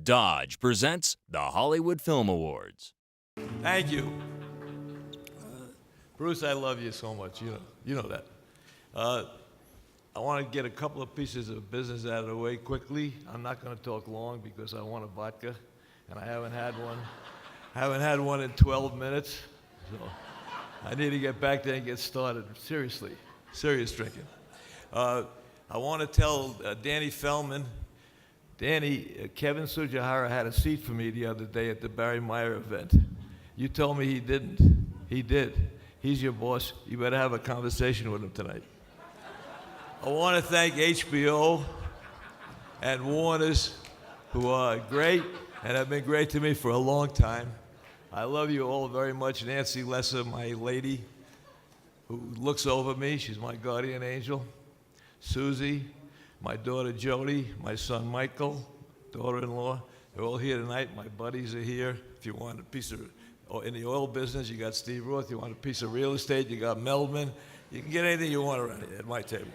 Dodge presents the Hollywood Film Awards. Thank you. Bruce, I love you so much. You know that. I want to get a couple of pieces of business out of the way quickly. I'm not going to talk long because I want a vodka, and I haven't had one. I haven't had one in 12 minutes, so I need to get back there and get started. Seriously, serious drinking. I want to tell Danny Feldman. Danny, Kevin Sujihara had a seat for me the other day at the Barry Meyer event. You told me he didn't. He did. He's your boss. You better have a conversation with him tonight. I want to thank HBO and Warner's, who are great and have been great to me for a long time. I love you all very much. Nancy Lesser, my lady, who looks over me. She's my guardian angel. Susie, my daughter Jody, my son Michael, daughter-in-law. They're all here tonight. My buddies are here. If you want a piece of, in the oil business, you got Steve Roth. You want a piece of real estate, you got Meldman. You can get anything you want around here at my table.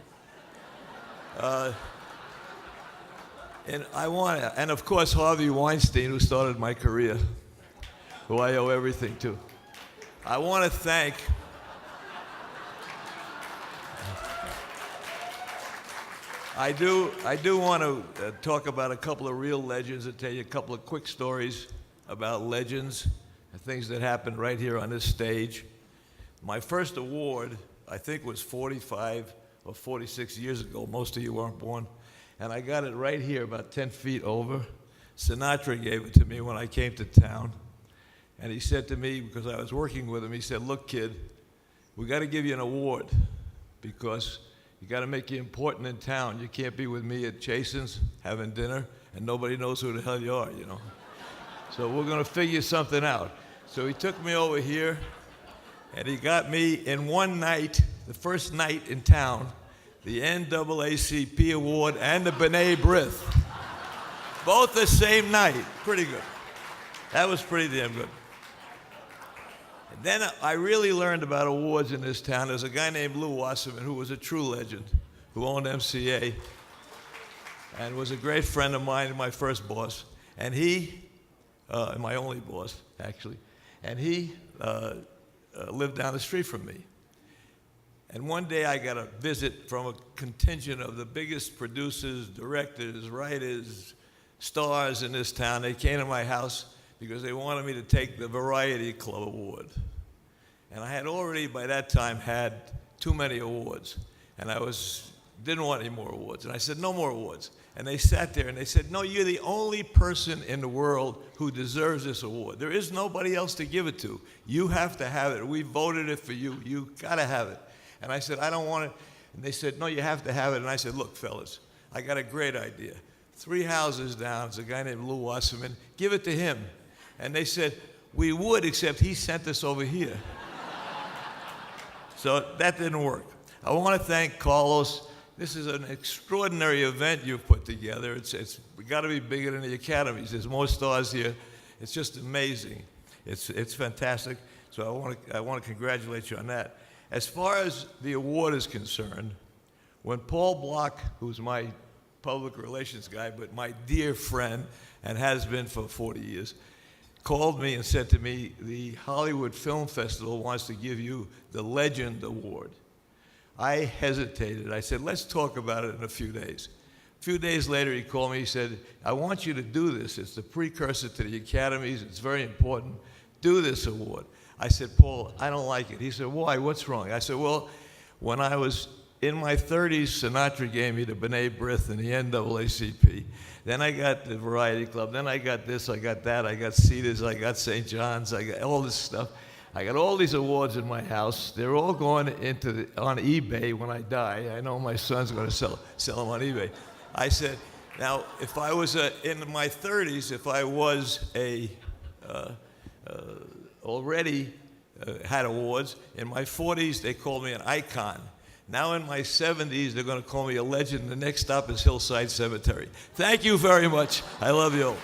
And of course, Harvey Weinstein, who started my career, who I owe everything to. I want to thank I do want to talk about a couple of real legends and tell you a couple of quick stories about legends and things that happened right here on this stage. My first award, I think, was 45 or 46 years ago. Most of you weren't born. And I got it right here, about 10 feet over. Sinatra gave it to me when I came to town. And he said to me, because I was working with him, he said, "Look, kid, we got to give you an award because you got to make you important in town. You can't be with me at Chasen's having dinner and nobody knows who the hell you are, you know. So we're going to figure something out." So he took me over here and he got me in one night, the first night in town, the NAACP award and the B'nai B'rith. Both the same night. Pretty good. That was pretty damn good. And then I really learned about awards in this town. There's a guy named Lou Wasserman who was a true legend, who owned MCA and was a great friend of mine and my first boss. And he, my only boss, actually, and he lived down the street from me. And one day I got a visit from a contingent of the biggest producers, directors, writers, stars in this town. They came to my house because they wanted me to take the Variety Club Award. And I had already, by that time, had too many awards. And I didn't want any more awards. And I said, "No more awards." And they sat there and they said, "No, you're the only person in the world who deserves this award. There is nobody else to give it to. You have to have it. We voted it for you. You gotta have it." And I said, "I don't want it." And they said, "No, you have to have it." And I said, "Look, fellas, I got a great idea. 3 houses down, there's a guy named Lou Wasserman. Give it to him." And they said, "We would, except he sent us over here." So that didn't work. I want to thank Carlos. This is an extraordinary event you've put together. It's got to be bigger than the academies. There's more stars here. It's just amazing. It's fantastic. So I want to congratulate you on that. As far as the award is concerned, when Paul Block, who's my public relations guy, but my dear friend and has been for 40 years, called me and said to me, "The Hollywood Film Festival wants to give you the Legend Award." I hesitated. I said, "Let's talk about it in a few days." A few days later, he called me. He said, "I want you to do this. It's the precursor to the academies. It's very important. Do this award." I said, "Paul, I don't like it." He said, "Why? What's wrong?" I said, "Well, when I was in my 30s, Sinatra gave me the B'nai B'rith and the NAACP. Then I got the Variety Club. Then I got this, I got that. I got Cedars, I got St. John's, I got all this stuff. I got all these awards in my house. They're all going on eBay when I die. I know my son's going to sell them on eBay." I said, "Now, if I was in my 30s, if I was already had awards, in my 40s they called me an icon. Now in my 70s, they're going to call me a legend. The next stop is Hillside Cemetery." Thank you very much. I love you all.